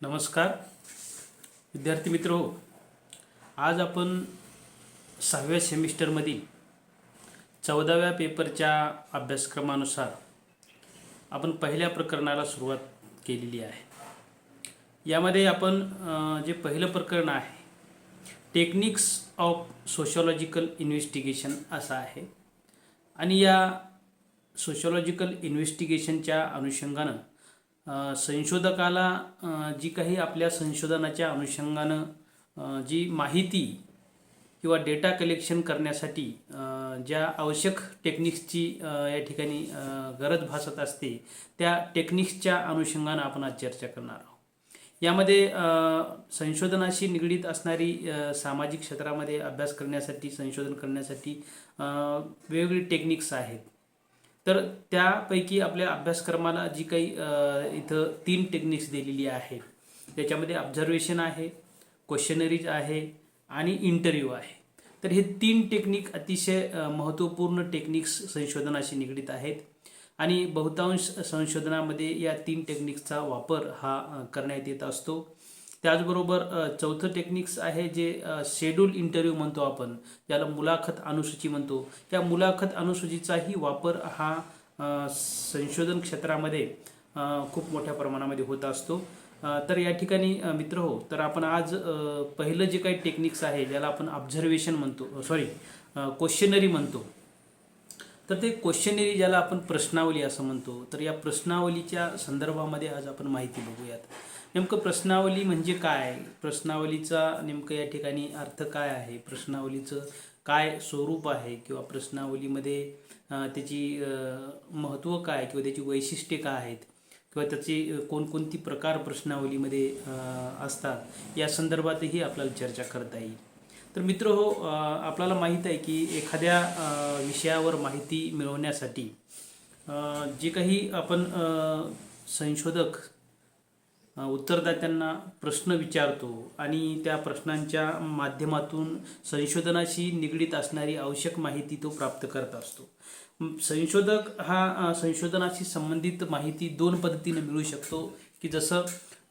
नमस्कार विद्यार्थी मित्रो, आज आपण 6व्या सेमिस्टरमधील 14व्या पेपरच्या अभ्यासक्रमानुसार आपण पहिल्या प्रकरणाला सुरुवात केलेली आहे. यामध्ये आपण जे पहिलं प्रकरण आहे टेक्निक्स ऑफ सोशॉलॉजिकल इन्व्हेस्टिगेशन असं आहे आणि या सोशॉलॉजिकल इन्व्हेस्टिगेशनच्या अनुषंगानं संशोधकाला जी काही आपल्या संशोधनाच्या अनुषंगानं जी माहिती किंवा डेटा कलेक्शन करण्यासाठी ज्या आवश्यक टेक्निक्सची या ठिकाणी गरज भासत असते त्या टेक्निक्सच्या अनुषंगानं आपण आज चर्चा करणार आहोत. यामध्ये संशोधनाशी निगडीत असणारी सामाजिक क्षेत्रामध्ये अभ्यास करण्यासाठी संशोधन करण्यासाठी वेगवेगळी टेक्निक्स आहेत. तर त्यापैकी आपल्या अभ्यासक्रमाला जी काही इथं 3 टेक्निक्स दिलेली आहेत त्याच्यामध्ये ऑब्झर्वेशन आहे, क्वेश्चनरीज आहे आणि इंटरव्ह्यू आहे. तर हे 3 टेक्निक अतिशय महत्त्वपूर्ण टेक्निक्स संशोधनाशी निगडीत आहेत आणि बहुतांश संशोधनामध्ये या 3 टेक्निक्सचा वापर हा करण्यात येत असतो. त्याचबरोबर चौथं टेक्निक्स आहे जे शेड्यूल इंटरव्ह्यू म्हणतो आपण, ज्याला मुलाखत अनुसूची म्हणतो. त्या मुलाखत अनुसूचीचाही वापर हा संशोधन क्षेत्रामध्ये खूप मोठ्या प्रमाणामध्ये होत असतो. तर या ठिकाणी मित्र हो, तर आपण आज पहिलं जे काही टेक्निक्स आहे ज्याला आपण ऑब्झर्वेशन म्हणतो, क्वेश्चनरी म्हणतो. तर ते क्वेश्चनरी ज्याला आपण प्रश्नावली असं म्हणतो, तर या प्रश्नावलीच्या संदर्भामध्ये आज आपण माहिती बघूयात. नेमकं प्रश्नावली म्हणजे काय, प्रश्नावलीचा नेमकं या ठिकाणी अर्थ काय आहे, प्रश्नावलीचं काय स्वरूप आहे किंवा प्रश्नावलीमध्ये त्याची महत्त्व काय किंवा त्याची वैशिष्ट्ये काय आहेत किंवा त्याची कोणकोणती प्रकार प्रश्नावलीमध्ये असतात या संदर्भातही आपल्याला चर्चा करता येईल. तर मित्र हो, आपल्याला माहीत आहे की एखाद्या विषयावर माहिती मिळवण्यासाठी जे काही आपण संशोधक उत्तरदात्यांना प्रश्न विचारतो आणि त्या प्रश्नांच्या माध्यमातून संशोधनाशी निगडीत असणारी आवश्यक माहिती तो प्राप्त करत असतो. संशोधक हा संशोधनाशी संबंधित माहिती 2 पद्धतीने मिळू शकतो की जसं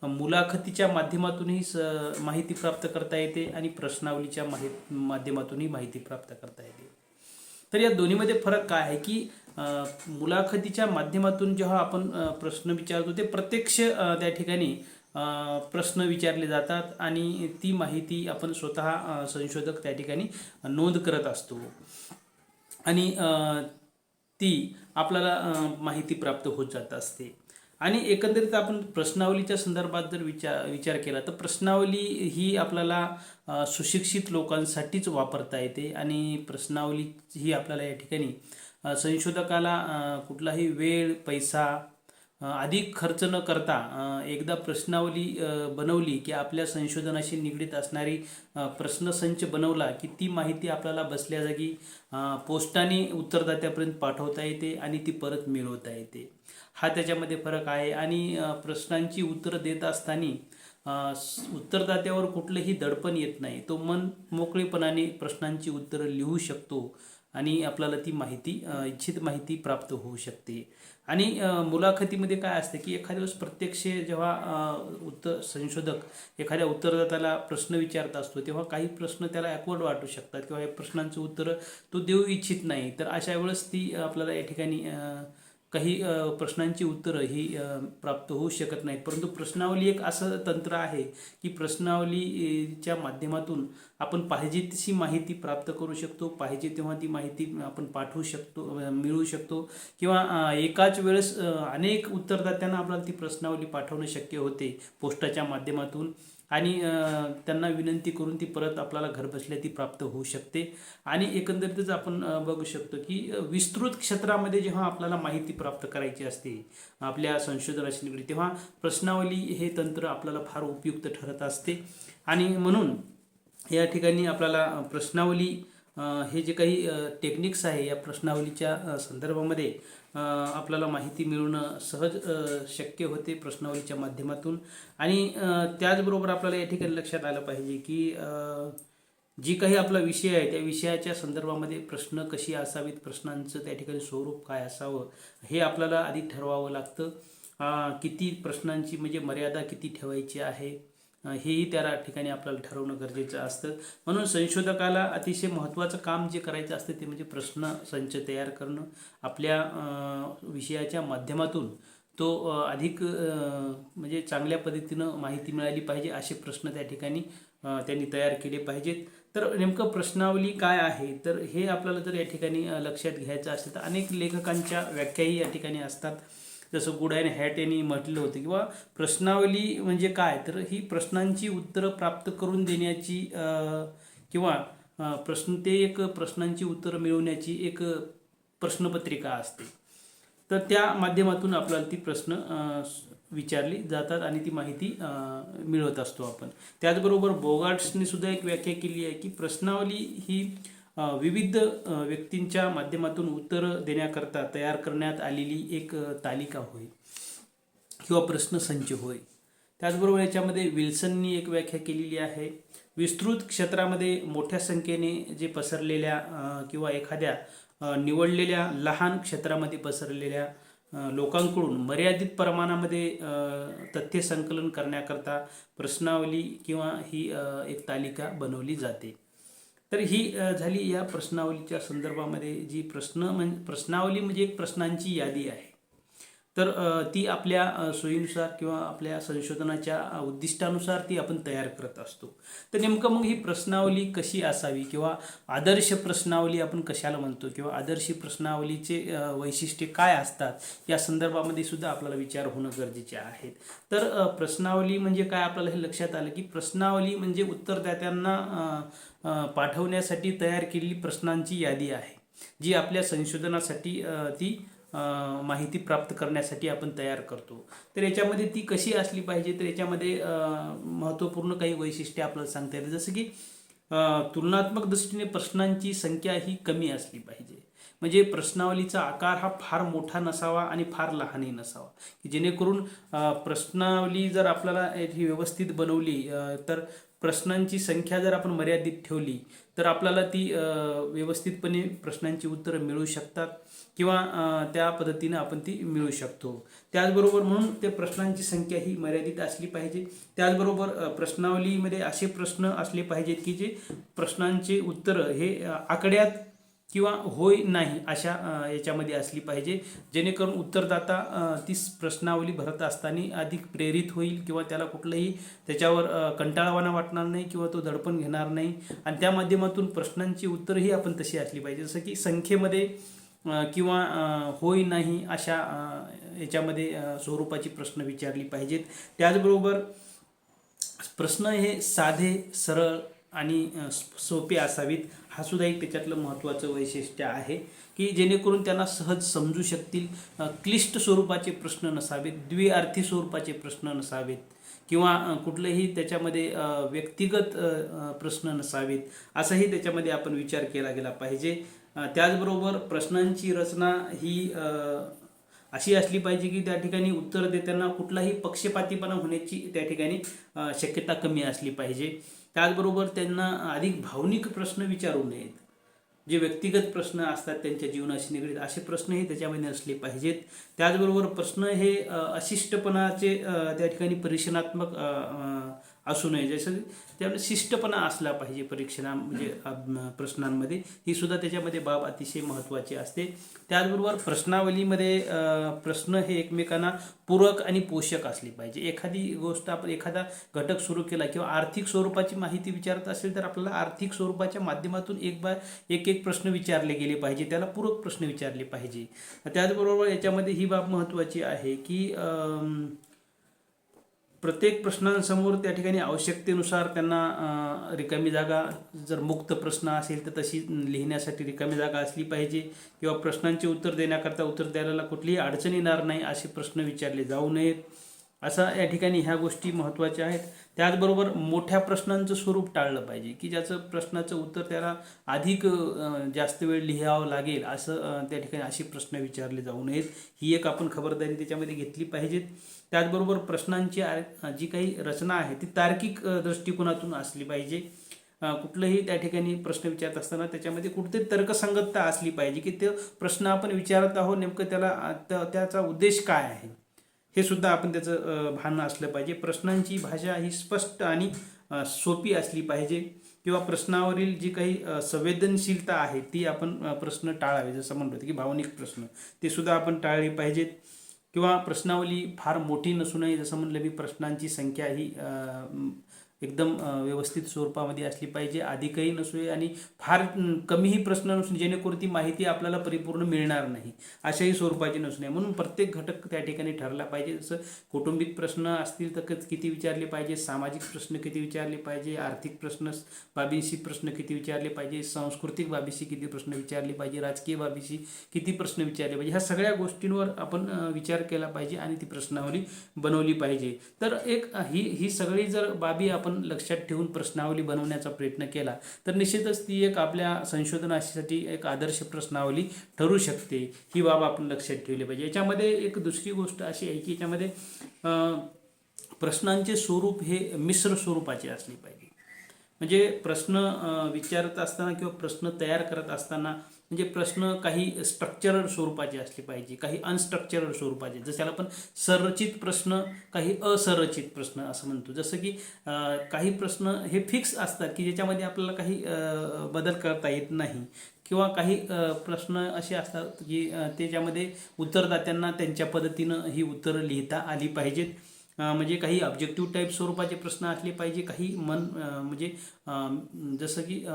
मुलाखतीच्या माध्यमातूनही माहिती प्राप्त करता येते आणि प्रश्नावलीच्या माध्यमातूनही माहिती प्राप्त करता येते. तर या दोन्हीमध्ये फरक काय आहे की मुलाखतीच्या माध्यमातून जेव्हा आपण प्रश्न विचारतो ते प्रत्यक्ष त्या ठिकाणी प्रश्न विचारले जातात आणि ती माहिती आपण स्वतः संशोधक त्या ठिकाणी नोंद करत असतो आणि ती आपल्याला माहिती प्राप्त होत जात असते. आणि एकंदरीत आपण प्रश्नावलीच्या संदर्भात जर विचार केला तर प्रश्नावली ही आपल्याला सुशिक्षित लोकांसाठीच वापरता येते आणि प्रश्नावली ही आपल्याला या ठिकाणी संशोधकाला कुठलाही वेळ पैसा अधिक खर्च न करता एकदा प्रश्नावली बनवली की आपल्या संशोधनाशी निगडीत असणारी प्रश्नसंच बनवला की ती माहिती आपल्याला बसल्या जागी पोस्टाने उत्तरदात्यापर्यंत पाठवता येते आणि ती परत मिळवता येते. हा त्याच्यामध्ये फरक आहे. आणि प्रश्नांची उत्तरं देत असताना उत्तरदात्यावर कुठलंही दडपण येत नाही. तो मन मोकळेपणाने प्रश्नांची उत्तरं लिहू शकतो आणि आपल्याला ती माहिती इच्छित माहिती प्राप्त होऊ शकते. आणि मुलाखतीमध्ये काय असते की एखाद्या वेळेस प्रत्यक्ष जेव्हा संशोधक एखाद्या उत्तरदात्याला प्रश्न विचारत असतो तेव्हा काही प्रश्न त्याला ॲकवर्ड वाटू शकतात किंवा या प्रश्नांचं उत्तर तो देऊ इच्छित नाही. तर अशा वेळेस ती आपल्याला या ठिकाणी काही प्रश्नांची उत्तरं ही प्राप्त होऊ शकत नाहीत. परंतु प्रश्नावली एक असं तंत्र आहे की प्रश्नावलीच्या माध्यमातून आपण पाहिजे तशी माहिती प्राप्त करू शकतो, पाहिजे तेव्हा ती माहिती आपण पाठवू शकतो, मिळवू शकतो किंवा एकाच वेळेस अनेक उत्तरदात्यांना आपल्याला ती प्रश्नावली पाठवणं शक्य होते पोस्टाच्या माध्यमातून आणि त्यांना विनंती करून ती परत आपल्याला घरबसल्या ती प्राप्त होऊ शकते. आणि एकंदरीतच आपण बघू शकतो की विस्तृत क्षेत्रामध्ये जेव्हा आपल्याला माहिती प्राप्त करायची असते आपल्या संशोधनाशी निगडीत तेव्हा प्रश्नावली हे तंत्र आपल्याला फार उपयुक्त ठरत असते. आणि म्हणून या ठिकाणी आपल्याला प्रश्नावली हे जे काही टेक्निक्स आहे या प्रश्नावलीच्या संदर्भामध्ये आपल्याला माहिती मिळवणं सहज शक्य होते प्रश्नावलीच्या माध्यमातून. आणि त्याचबरोबर आपल्याला या ठिकाणी लक्षात आलं पाहिजे की जी काही आपला विषय आहे त्या विषयाच्या संदर्भामध्ये प्रश्न कशी असावीत, प्रश्नांचं त्या ठिकाणी स्वरूप काय असावं हे आपल्याला आधी ठरवावं लागतं. किती प्रश्नांची म्हणजे मर्यादा किती ठेवायची आहे, हेही त्या ठिकाणी आपल्याला ठरवणं गरजेचं असतं. म्हणून संशोधकाला अतिशय महत्त्वाचं काम जे करायचं असतं ते म्हणजे प्रश्न संच तयार करणं. आपल्या विषयाच्या माध्यमातून तो अधिक म्हणजे चांगल्या पद्धतीनं माहिती मिळाली पाहिजे असे प्रश्न त्या ठिकाणी त्यांनी तयार केले पाहिजेत. तर नेमकं प्रश्नावली काय आहे, तर हे आपल्याला जर या ठिकाणी लक्षात घ्यायचं असेल तर अनेक लेखकांच्या व्याख्याही या ठिकाणी असतात. जसं गुड अँड हॅट यांनी म्हटलं होतं किंवा प्रश्नावली म्हणजे काय, तर ही प्रश्नांची उत्तरं प्राप्त करून देण्याची किंवा ते एक प्रश्नांची उत्तरं मिळवण्याची एक प्रश्नपत्रिका असते. तर त्या माध्यमातून आपल्याला ती प्रश्न विचारली जातात आणि ती माहिती मिळवत असतो आपण. त्याचबरोबर बोगार्ट्सने सुद्धा एक व्याख्या केली आहे की प्रश्नावली ही विविध व्यक्तींच्या माध्यमातून उत्तरं देण्याकरता तयार करण्यात आलेली एक तालिका होय किंवा प्रश्नसंच होय. त्याचबरोबर याच्यामध्ये विल्सननी एक व्याख्या केलेली आहे, विस्तृत क्षेत्रामध्ये मोठ्या संख्येने जे पसरलेल्या किंवा एखाद्या निवडलेल्या लहान क्षेत्रामध्ये पसरलेल्या लोकांकडून मर्यादित प्रमाणामध्ये तथ्य संकलन करण्याकरता प्रश्नावली किंवा ही एक तालिका बनवली जाते. तर ही झाली या प्रश्नावलीच्या संदर्भामध्ये जी प्रश्नावली म्हणजे एक प्रश्नांची यादी आहे. तर ती आपल्या सोयीनुसार किंवा आपल्या संशोधनाच्या उद्दिष्टानुसार ती आपण तयार करत असतो. तर नेमकं मग ही प्रश्नावली कशी असावी किंवा आदर्श प्रश्नावली आपण कशाला म्हणतो किंवा आदर्श प्रश्नावलीचे वैशिष्ट्ये काय असतात या संदर्भामध्ये सुद्धा आपल्याला विचार होणं गरजेचे आहे. तर प्रश्नावली म्हणजे काय आपल्याला हे लक्षात आलं की प्रश्नावली म्हणजे उत्तरदात्यांना पाठवण्यासाठी तयार केलेली प्रश्नांची यादी आहे, जी आपल्या संशोधनासाठी ती माहिती प्राप्त करण्यासाठी आपण तयार करतो. तर याच्यामध्ये ती कशी असली पाहिजे, तर याच्यामध्ये महत्त्वपूर्ण काही वैशिष्ट्ये आपल्याला सांगता येईल. जसं की तुलनात्मक दृष्टीने प्रश्नांची संख्या ही कमी असली पाहिजे. म्हणजे प्रश्नावलीचा आकार हा फार मोठा नसावा आणि फार लहानही नसावा, की जेणेकरून प्रश्नावली जर आपल्याला व्यवस्थित बनवली तर प्रश्नांची संख्या जर आपण मर्यादित ठेवली तर आपल्याला ती व्यवस्थितपणे प्रश्नांची उत्तरं मिळू शकतात किंवा त्या पद्धतीनं आपण ती मिळू शकतो. त्याचबरोबर म्हणून ते प्रश्नांची संख्या ही मर्यादित असली पाहिजे. त्याचबरोबर प्रश्नावलीमध्ये असे प्रश्न असले पाहिजेत की जे प्रश्नांचे उत्तरं हे आकड्यात किंवा होय नाही अशा याच्यामध्ये असली पाहिजे, जेणेकरून उत्तरदाता ती प्रश्नावली भरत असताना अधिक प्रेरित होईल किंवा त्याला कुठलंही त्याच्यावर कंटाळवाणा वाटणार नाही किंवा तो दडपण घेणार नाही. आणि त्या माध्यमातून प्रश्नांची उत्तरही आपण तशी असली पाहिजे, जसं की संख्येमध्ये किंवा होय नाही अशा याच्यामध्ये स्वरूपाची प्रश्न विचारली पाहिजेत. त्याचबरोबर प्रश्न हे साधे सरळ आणि सोपे असावेत, हा सुद्धा एक त्याच्यातलं महत्त्वाचं वैशिष्ट्य आहे की जेणेकरून त्यांना सहज समजू शकतील. क्लिष्ट स्वरूपाचे प्रश्न नसावेत, द्विअर्थी स्वरूपाचे प्रश्न नसावेत किंवा कुठलेही त्याच्यामध्ये व्यक्तिगत प्रश्न नसावेत, असाही त्याच्यामध्ये आपण विचार केला गेला पाहिजे. त्याचबरोबर प्रश्नांची रचना ही अशी असली पाहिजे की त्या ठिकाणी उत्तर देताना कुठलाही पक्षपातीपणा होण्याची त्या ठिकाणी शक्यता कमी असली पाहिजे. त्याचबरोबर त्यांना अधिक भावनिक प्रश्न विचारू नयेत. जे व्यक्तिगत प्रश्न असतात त्यांच्या जीवनाशी निगडीत असे प्रश्नही त्याच्यामध्ये असले पाहिजेत. त्याचबरोबर प्रश्न हे अशिष्टपणाचे त्या ठिकाणी परीक्षणात्मक असू नये, जसं त्यामुळे शिष्टपणा असला पाहिजे म्हणजे प्रश्नांमध्ये, ही सुद्धा त्याच्यामध्ये बाब अतिशय महत्त्वाची असते. त्याचबरोबर प्रश्नावलीमध्ये प्रश्न हे एकमेकांना पूरक आणि पोषक असली पाहिजे. एखादी गोष्ट आपण एखादा घटक सुरू केला किंवा आर्थिक स्वरूपाची माहिती विचारत असेल तर आपल्याला आर्थिक स्वरूपाच्या माध्यमातून एक प्रश्न विचारले गेले पाहिजे, त्याला पूरक प्रश्न विचारले पाहिजे. त्याचबरोबर याच्यामध्ये ही बाब महत्त्वाची आहे की प्रत्येक प्रश्नांसमोर त्या ठिकाणी आवश्यकतेनुसार त्यांना रिकामी जागा, जर मुक्त प्रश्न असेल तर तशी लिहिण्यासाठी रिकामी जागा असली पाहिजे किंवा प्रश्नांचे उत्तर देण्याकरता उत्तर द्यायला कुठलीही अडचण येणार नाही असे प्रश्न विचारले जाऊ नयेत, असा या ठिकाणी ह्या गोष्टी महत्त्वाच्या आहेत. त्याचबरोबर मोठ्या प्रश्नांचं स्वरूप टाळलं पाहिजे की ज्याचं प्रश्नाचं उत्तर त्याला अधिक जास्त वेळ लिहावं लागेल असं त्या ठिकाणी असे प्रश्न विचारले जाऊ नयेत, ही एक आपण खबरदारी त्याच्यामध्ये घेतली पाहिजेत. त्याचबरोबर प्रश्नांची जी काही रचना आहे ती तार्किक दृष्टिकोनातून असली पाहिजे. कुठलंही त्या ठिकाणी प्रश्न विचारत असताना त्याच्यामध्ये कुठेतरी तर्कसंगतता असली पाहिजे की ते प्रश्न आपण विचारत आहोत नेमकं त्याचा उद्देश काय आहे हे सुद्धा आपण त्याचं भान असलं पाहिजे. प्रश्नांची भाषा ही स्पष्ट आणि सोपी असली पाहिजे, किंवा प्रश्नावरील जी काही संवेदनशीलता आहे ती आपण प्रश्न टाळावे. जसं म्हणतो की भावनिक प्रश्न ते सुद्धा आपण टाळले पाहिजेत. किंवा प्रश्नावली फार मोठी नसू नये. जसं म्हणलं मी, प्रश्नांची संख्या ही एकदम व्यवस्थित स्वरूपामध्ये असली पाहिजे, अधिकही नसू आणि फार कमीही प्रश्न नसून जेणेकरून ती माहिती आपल्याला परिपूर्ण मिळणार नाही अशाही स्वरूपाची नसू नये. म्हणून प्रत्येक घटक त्या ठिकाणी ठरला पाहिजे. जसं कौटुंबिक प्रश्न असतील तर किती विचारले पाहिजे, सामाजिक प्रश्न किती विचारले पाहिजे, आर्थिक प्रश्न बाबींशी प्रश्न किती विचारले पाहिजे, सांस्कृतिक बाबीशी किती प्रश्न विचारले पाहिजे, राजकीय बाबीशी किती प्रश्न विचारले पाहिजे, ह्या सगळ्या गोष्टींवर आपण विचार केला पाहिजे आणि ती प्रश्नावली बनवली पाहिजे. तर एक ही सगळी जर बाबी आपण लक्षात ठेवून प्रश्नावली बनवण्याचा प्रयत्न केला तर निश्चितच ती एक आपल्या संशोधनासाठी एक आदर्श प्रश्नावली ठरू शकते. ही बाब आपण लक्षात ठेवली पाहिजे. याच्यामध्ये एक दुसरी गोष्ट अशी आहे की याच्यामध्ये प्रश्नांचे स्वरूप हे मिश्र स्वरूपाचे असले पाहिजे. म्हणजे प्रश्न विचारत असताना किंवा प्रश्न तयार करत असताना म्हणजे प्रश्न काही स्ट्रक्चरड स्वरूपाचे असले पाहिजे, काही अनस्ट्रक्चरड स्वरूपाचे. जसे आपण संरचित प्रश्न, काही असंरचित प्रश्न असं म्हणतो. जसं की काही प्रश्न हे फिक्स असतात की ज्याच्यामध्ये आपल्याला काही बदल करता येत नाही, किंवा काही प्रश्न असे असतात की त्याच्यामध्ये उत्तरदात्यांना त्यांच्या पद्धतीनं ही उत्तरं लिहिता आली पाहिजेत. म्हणजे काही ऑब्जेक्टिव्ह टाईप स्वरूपाचे प्रश्न असले पाहिजे, काही म्हणजे जसं की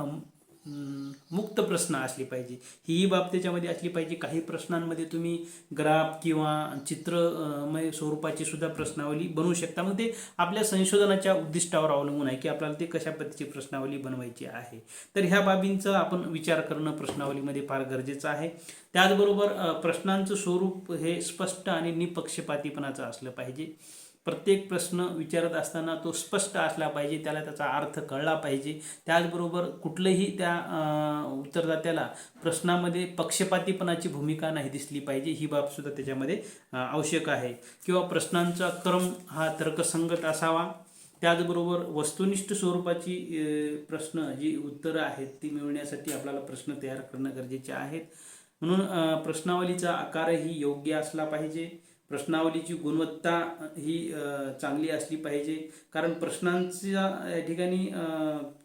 मुक्त प्रश्न असले पाहिजे, ही बाब त्याच्यामध्ये असली पाहिजे. काही प्रश्नांमध्ये तुम्ही ग्राफ किंवा चित्रमय स्वरूपाची सुद्धा प्रश्नावली बनवू शकता. मग ते आपल्या संशोधनाच्या उद्दिष्टावर अवलंबून आहे की आपल्याला ते कशा पद्धतीची प्रश्नावली बनवायची आहे. तर ह्या बाबींचा आपण विचार करणं प्रश्नावलीमध्ये फार गरजेचं आहे. त्याचबरोबर प्रश्नांचं स्वरूप हे स्पष्ट आणि निपक्षपातीपणाचं असलं पाहिजे. प्रत्येक प्रश्न विचारत असताना तो स्पष्ट असला पाहिजे, त्याला त्याचा अर्थ कळला पाहिजे. त्याचबरोबर कुठलंही त्या उत्तरदात्याला प्रश्नामध्ये पक्षपातीपणाची भूमिका नाही दिसली पाहिजे, ही बाबसुद्धा त्याच्यामध्ये आवश्यक आहे. किंवा प्रश्नांचा क्रम हा तर्कसंगत असावा. त्याचबरोबर वस्तुनिष्ठ स्वरूपाची प्रश्न जी उत्तरं आहेत ती मिळवण्यासाठी आपल्याला प्रश्न तयार करणं गरजेचे आहेत. म्हणून प्रश्नावलीचा आकारही योग्य असला पाहिजे. प्रश्नावलीची गुणवत्ता ही चांगली असली पाहिजे. कारण प्रश्नांचा या ठिकाणी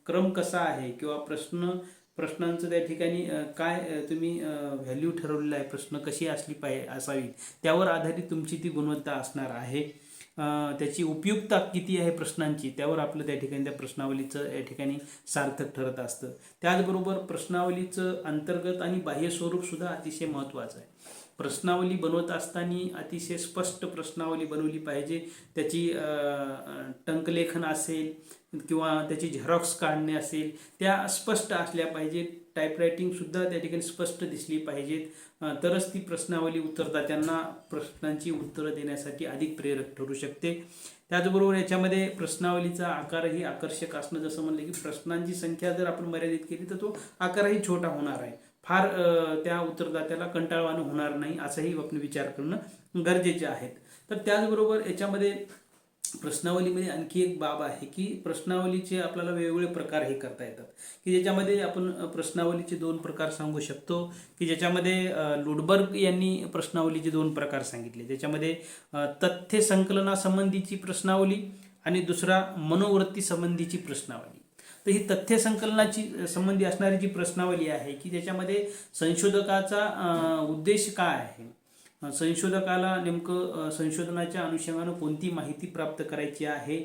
क्रम कसा आहे किंवा प्रश्नांचं त्या ठिकाणी काय तुम्ही व्हॅल्यू ठरवलेला आहे, प्रश्न कशी असावी त्यावर आधारित तुमची ती गुणवत्ता असणार आहे. त्याची उपयुक्तता किती आहे प्रश्नांची, त्यावर आपलं त्या ठिकाणी त्या प्रश्नावलीचं या ठिकाणी सार्थक ठरत असतं. त्याचबरोबर प्रश्नावलीचं अंतर्गत आणि बाह्य स्वरूपसुद्धा अतिशय महत्त्वाचं आहे. प्रश्नावली बनवत असताना अतिशय स्पष्ट प्रश्नावली बनवली पाहिजे. त्याची टंकलेखन असेल किंवा त्याची झेरॉक्स काढणे असेल त्या स्पष्ट असल्या पाहिजेत. टाईपरायटिंगसुद्धा त्या ठिकाणी स्पष्ट दिसली पाहिजेत. तरच ती प्रश्नावली उत्तरदात्यांना प्रश्नांची उत्तरं देण्यासाठी अधिक प्रेरक ठरू शकते. त्याचबरोबर याच्यामध्ये प्रश्नावलीचा आकारही आकर्षक असणं, जसं म्हणलं की प्रश्नांची संख्या जर आपण मर्यादित केली तर तो आकारही छोटा होणार आहे, फार त्या उत्तरदात्याला कंटाळवाणं होणार नाही असाही आपण विचार करणं गरजेचे आहेत. तर त्याचबरोबर याच्यामध्ये प्रश्नावलीमध्ये आणखी एक बाब आहे की प्रश्नावलीचे आपल्याला वेगवेगळे प्रकार हे करता येतात, की ज्याच्यामध्ये आपण प्रश्नावलीचे 2 प्रकार सांगू शकतो. की ज्याच्यामध्ये लुडबर्ग यांनी प्रश्नावलीचे 2 प्रकार सांगितले. ज्याच्यामध्ये तथ्य संकलनासंबंधीची प्रश्नावली आणि दुसरा मनोवृत्ती संबंधीची प्रश्नावली. तर ही तथ्य संकलनाची संबंधी असणारी जी प्रश्नावली आहे की ज्याच्यामध्ये संशोधकाचा उद्देश काय आहे, संशोधकाला नेमकं संशोधनाच्या अनुषंगानं कोणती माहिती प्राप्त करायची आहे,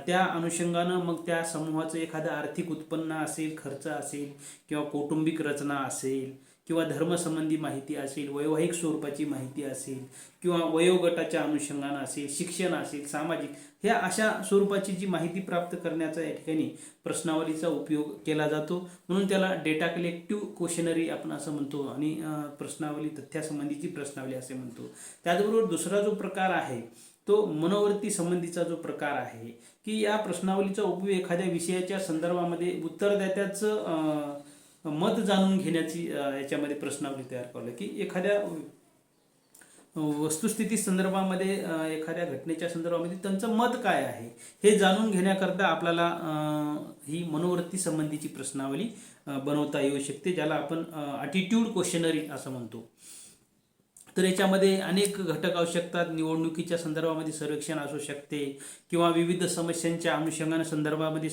त्या अनुषंगानं मग त्या समूहाचं एखादं आर्थिक उत्पन्न असेल, खर्च असेल किंवा कौटुंबिक रचना असेल किंवा धर्मसंबंधी माहिती असेल, वैवाहिक स्वरूपाची माहिती असेल किंवा वयोगटाच्या अनुषंगानं असेल, शिक्षण असेल, सामाजिक, ह्या अशा स्वरूपाची जी माहिती प्राप्त करण्याचा या ठिकाणी प्रश्नावलीचा उपयोग केला जातो. म्हणून त्याला डेटा कलेक्टिव्ह क्वेशनरी आपण असं म्हणतो आणि प्रश्नावली तथ्यासंबंधीची प्रश्नावली असे म्हणतो. त्याचबरोबर दुसरा जो प्रकार आहे तो मनोवृत्ती संबंधीचा जो प्रकार आहे की या प्रश्नावलीचा उपयोग एखाद्या विषयाच्या संदर्भामध्ये उत्तरदात्याचं मत जाणून घेण्याची याच्यामध्ये प्रश्नावली तयार करली, की एखाद्या वस्तुस्थिती संदर्भामध्ये एखाद्या घटनेच्या संदर्भामध्ये त्यांचं मत काय आहे हे जाणून घेण्याकरता आपल्याला ही मनोवृत्ती संबंधीची प्रश्नावली बनवता येऊ शकते, ज्याला आपण ॲटिट्यूड क्वेशनरी असं म्हणतो. तर याच्यामध्ये अनेक घटक असू शकतात. निवडणुकीच्या संदर्भामध्ये सर्वेक्षण असू शकते किंवा विविध समस्यांच्या अनुषंगाने संदर्भामध्ये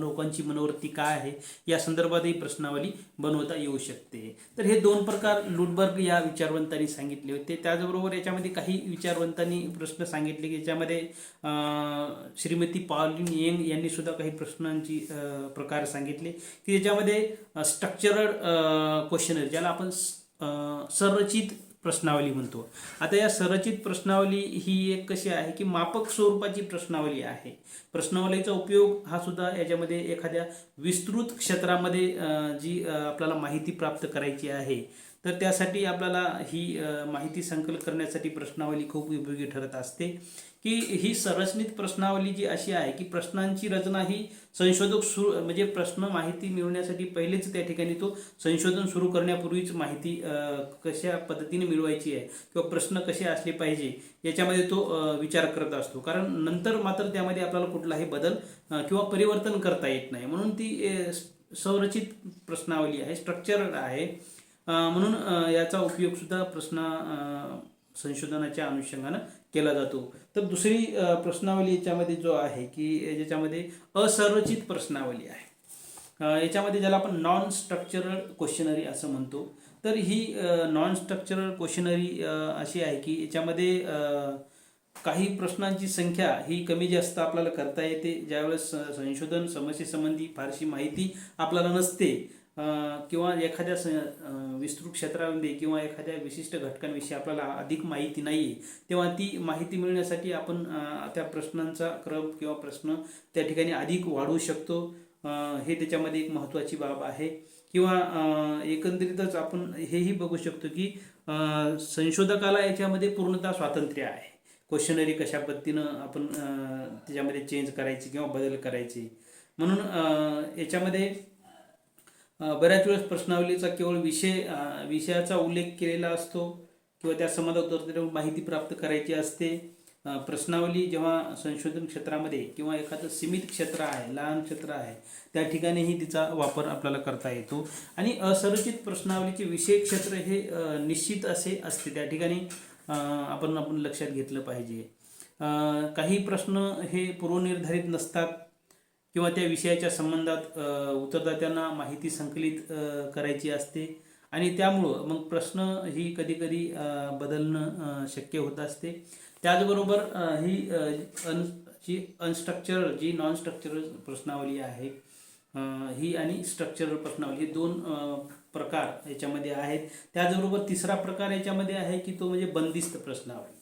लोकांची मनोवृत्ती काय आहे या संदर्भातही प्रश्नावली बनवता येऊ शकते. तर हे दोन प्रकार लुडबर्ग या विचारवंतांनी सांगितले होते. त्याचबरोबर याच्यामध्ये काही विचारवंतांनी प्रश्न सांगितले की याच्यामध्ये श्रीमती पॉलिन येंग यांनी सुद्धा काही प्रश्नांची प्रकार सांगितले की याच्यामध्ये स्ट्रक्चरड क्वेश्चनरी ज्याला आपण संरचित प्रश्नावली म्हणतो. आता या संरचित प्रश्नावली ही एक कशी आहे की मापक स्वरूपाची प्रश्नावली आहे. प्रश्नावलीचा उपयोग हा सुद्धा याच्यामध्ये एखाद्या विस्तृत क्षेत्रामध्ये जी आपल्याला माहिती प्राप्त करायची आहे तर त्यासाठी आपल्याला ही माहिती संकलित करण्यासाठी प्रश्नावली खूप उपयोगी ठरत असते. की ही संरचनित प्रश्नावली जी अशी आहे की प्रश्नांची रचना ही संशोधक म्हणजे प्रश्न माहिती मिळवण्यासाठी पहिलेच त्या ठिकाणी तो संशोधन सुरू करण्यापूर्वीच माहिती कशा पद्धतीने मिळवायची आहे किंवा प्रश्न कसे असले पाहिजे याच्यामध्ये तो विचार करत असतो. कारण नंतर मात्र त्यामध्ये आपल्याला कुठलाही बदल किंवा परिवर्तन करता येत नाही. म्हणून ती संरचित प्रश्नावली आहे, स्ट्रक्चर्ड आहे. म्हणून याचा उपयोग सुद्धा संशोधनाच्या अनुषंगानं केला जातो. तर दुसरी प्रश्नावली याच्यामध्ये जो आहे की ज्याच्यामध्ये असंरचित प्रश्नावली आहे. याच्यामध्ये ज्याला आपण नॉन स्ट्रक्चरल क्वेश्चनरी असं म्हणतो. तर ही नॉन स्ट्रक्चरल क्वेश्चनरी अशी आहे की याच्यामध्ये काही प्रश्नांची संख्या ही कमी जास्त आपल्याला करता येते ज्यावेळेस संशोधन समस्येसंबंधी फारशी माहिती आपल्याला नसते किंवा एखाद्या विस्तृत क्षेत्रामध्ये किंवा एखाद्या विशिष्ट घटकांविषयी आपल्याला अधिक माहिती नाही आहे तेव्हा ती माहिती मिळण्यासाठी आपण त्या प्रश्नांचा क्रम किंवा प्रश्न त्या ठिकाणी अधिक वाढवू शकतो. हे त्याच्यामध्ये एक महत्त्वाची बाब आहे. किंवा एकंदरीतच आपण हेही बघू शकतो की संशोधकाला याच्यामध्ये पूर्णतः स्वातंत्र्य आहे. क्वेश्चनरी कशा पद्धतीनं आपण त्याच्यामध्ये चेंज करायची किंवा बदल करायचे. म्हणून याच्यामध्ये बऱ्याच वेळेस प्रश्नावलीचा केवळ विषयाचा उल्लेख केलेला असतो किंवा त्या संबंधात माहिती प्राप्त करायची असते. प्रश्नावली जेव्हा संशोधन क्षेत्रामध्ये किंवा एखादं सीमित क्षेत्र आहे, लहान क्षेत्र आहे त्या ठिकाणीही तिचा वापर आपल्याला करता येतो. आणि असंरचित प्रश्नावलीचे विषय क्षेत्र हे निश्चित असे असते. त्या ठिकाणी आपण लक्षात घेतलं पाहिजे. काही प्रश्न हे पूर्वनिर्धारित नसतात किंवा त्या विषयाच्या संबंधात उत्तरदात्यांना माहिती संकलित करायची असते आणि त्यामुळं मग प्रश्न ही कधीकधी बदलणं शक्य होत असते. त्याचबरोबर ही अनस्ट्रक्चरल जी नॉन स्ट्रक्चरल प्रश्नावली आहे ही आणि स्ट्रक्चरल प्रश्नावली हे दोन प्रकार याच्यामध्ये आहेत. त्याचबरोबर तिसरा प्रकार याच्यामध्ये आहे की तो म्हणजे बंदिस्त प्रश्नावली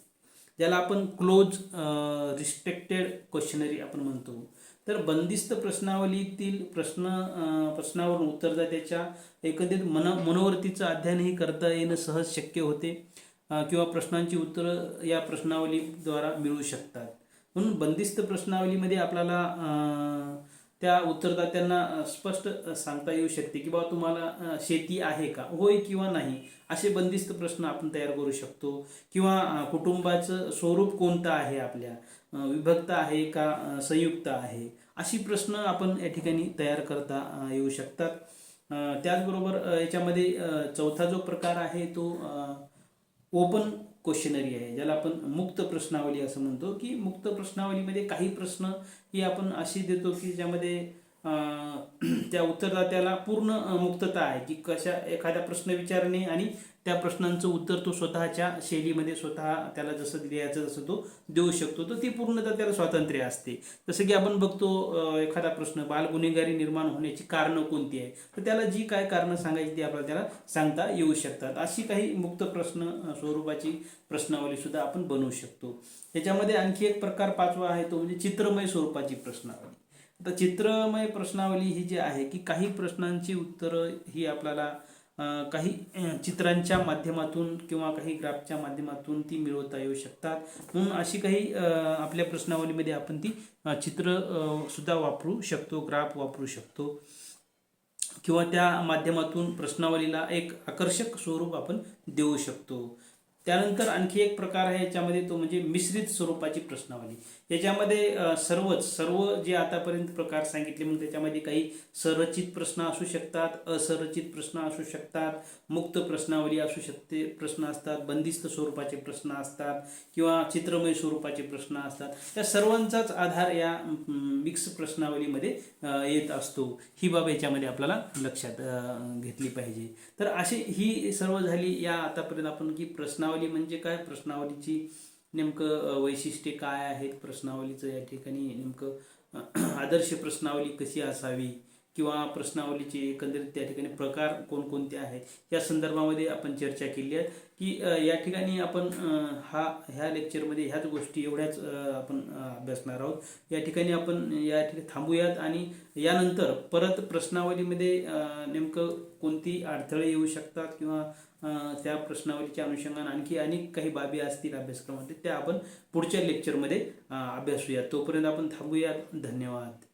ज्याला आपण क्लोज रिस्ट्रिक्टेड क्वेश्चनरी आपण म्हणतो. तर बंदिस्त प्रश्नावलीतील प्रश्नावरून उत्तरदात्याच्या एकंदरीत मनोवृत्तीचं अध्ययनही करता येणं सहज शक्य होते किंवा प्रश्नांची उत्तरं या प्रश्नावलीद्वारा मिळू शकतात. म्हणून बंदिस्त प्रश्नावलीमध्ये आपल्याला त्या उत्तरदात्यांना स्पष्ट सांगता येऊ शकते की बाबा तुम्हाला शेती आहे का, होय किंवा नाही असे बंदिस्त प्रश्न आपण तयार करू शकतो. किंवा कुटुंबाचं स्वरूप कोणतं आहे, आपल्या विभक्त आहे का संयुक्त आहे, अशी प्रश्न आपण या ठिकाणी तयार करता येऊ शकतात. त्याचबरोबर याच्यामध्ये चौथा जो प्रकार आहे तो ओपन क्वेश्चनरी आहे ज्याला आपण मुक्त प्रश्नावली असं म्हणतो. की मुक्त प्रश्नावलीमध्ये काही प्रश्न ही आपण अशी देतो की ज्यामध्ये त्या उत्तरदात्याला पूर्ण मुक्तता आहे की कशा एखादा प्रश्न विचारणे आणि त्या प्रश्नांचं उत्तर तो स्वतःच्या शैलीमध्ये स्वतः त्याला जसं द्यायचं तसं तो देऊ शकतो. तर ती पूर्णतः त्याला स्वातंत्र्य असते. जसं की आपण बघतो एखादा प्रश्न बालगुन्हेगारी निर्माण होण्याची कारणं कोणती आहे तर त्याला जी काय कारणं सांगायची ती आपल्याला त्याला सांगता येऊ शकतात. अशी काही मुक्त प्रश्न स्वरूपाची प्रश्नावली सुद्धा आपण बनवू शकतो. त्याच्यामध्ये आणखी एक प्रकार पाचवा आहे तो म्हणजे चित्रमय स्वरूपाची प्रश्नावली. आता चित्रमय प्रश्नावली ही जी आहे की काही प्रश्नांची उत्तरं ही आपल्याला काही चित्रांच्या माध्यमातून किंवा काही ग्राफच्या माध्यमातून ती मिळवता येऊ शकतात. म्हणून अशी काही आपल्या प्रश्नावलीमध्ये आपण ती चित्र सुद्धा वापरू शकतो, ग्राफ वापरू शकतो किंवा त्या माध्यमातून प्रश्नावलीला एक आकर्षक स्वरूप आपण देऊ शकतो. त्यानंतर आणखी एक प्रकार आहे याच्यामध्ये तो म्हणजे मिश्रित स्वरूपाची प्रश्नावली याच्यामध्ये सर्व जे आतापर्यंत प्रकार सांगितले, मग त्याच्यामध्ये काही संरचित प्रश्न असू शकतात, असंरचित प्रश्न असू शकतात, मुक्त प्रश्नावली असू शकते, प्रश्न असतात, बंदिस्त स्वरूपाचे प्रश्न असतात किंवा चित्रमय स्वरूपाचे प्रश्न असतात. त्या सर्वांचाच आधार या मिक्स प्रश्नावलीमध्ये येत असतो. ही बाब याच्यामध्ये आपल्याला लक्षात घेतली पाहिजे. तर अशी ही सर्व झाली या आतापर्यंत आपण की प्रश्नावली म्हणजे काय, प्रश्नावलीची नेमकं वैशिष्ट्ये काय आहेत, प्रश्नावलीचं या ठिकाणी नेमकं आदर्श प्रश्नावली कशी असावी किंवा प्रश्नावलीचे एकंदरीत त्या ठिकाणी प्रकार कोणकोणते आहेत या संदर्भामध्ये आपण चर्चा केली आहे. की या ठिकाणी आपण ह्या लेक्चरमध्ये ह्याच गोष्टी एवढ्याच आपण अभ्यासणार आहोत. या ठिकाणी आपण या ठिकाणी थांबूयात आणि यानंतर परत प्रश्नावलीमध्ये नेमकं कोणती अडथळे येऊ शकतात किंवा त्या प्रश्नावलीच्या अनुषंगाने आणखी अनेक काही बाबी असतील अभ्यासक्रमामध्ये, त्या आपण पुढच्या लेक्चरमध्ये अभ्यासूया. तोपर्यंत आपण थांबूयात. धन्यवाद.